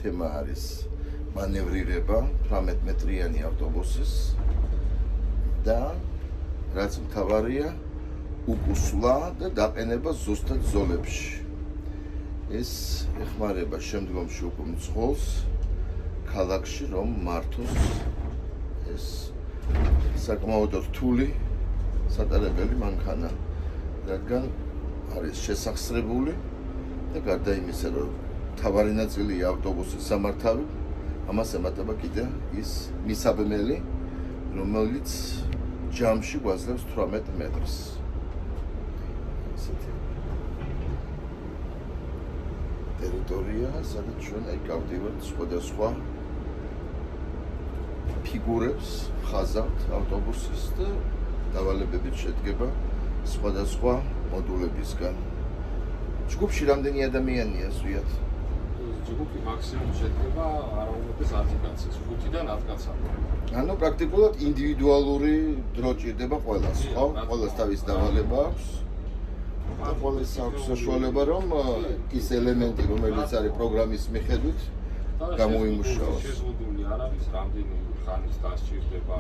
თემა არის მანევრირება 18 მეტრიანი ავტობუსის და რაც მთავარია უკუსვლა და დაყენება ზუსტად ზოლებში. ეს ეხმარება შემდგომში უკვე მძღოლს ქალაქში რომ მართოს ეს საკმაოდ რთული სატარებელი მანქანა, რადგან არის შესახსრებული და გარდა იმისა, რომ მთავარი ნაწილია ავტობუსის სამართავი, ამას ემატება კიდე ის მისაბმელი, რომელიც ჯამში გვაძლევს 18 მეტრს. ტერიტორია, სადაც ჩვენ გავდივართ სხვადასხვა ფიგურებს ხაზავთ ავტობუსის და დავალებებით შედგება სხვადასხვა მოდულებისგან. ჯგუფში რამდენი ადამიანია ზვიად? ჯგუფი მაქსიმუმ შედგება არაუმეტეს 10 კაცის, 5-დან 10 კაცამდე. ანუ პრაქტიკულად ინდივიდუალური დრო ჭირდება ყველას, ხო? ყველას თავის დავალება აქვს. და ყველას აქვს საშუალება რომ ის ელემენტი, რომელიც არის პროგრამის მიხედვით გამოიმუშაოს. შეზღუდული არ არის რამდენი ხანის დასჭირდება.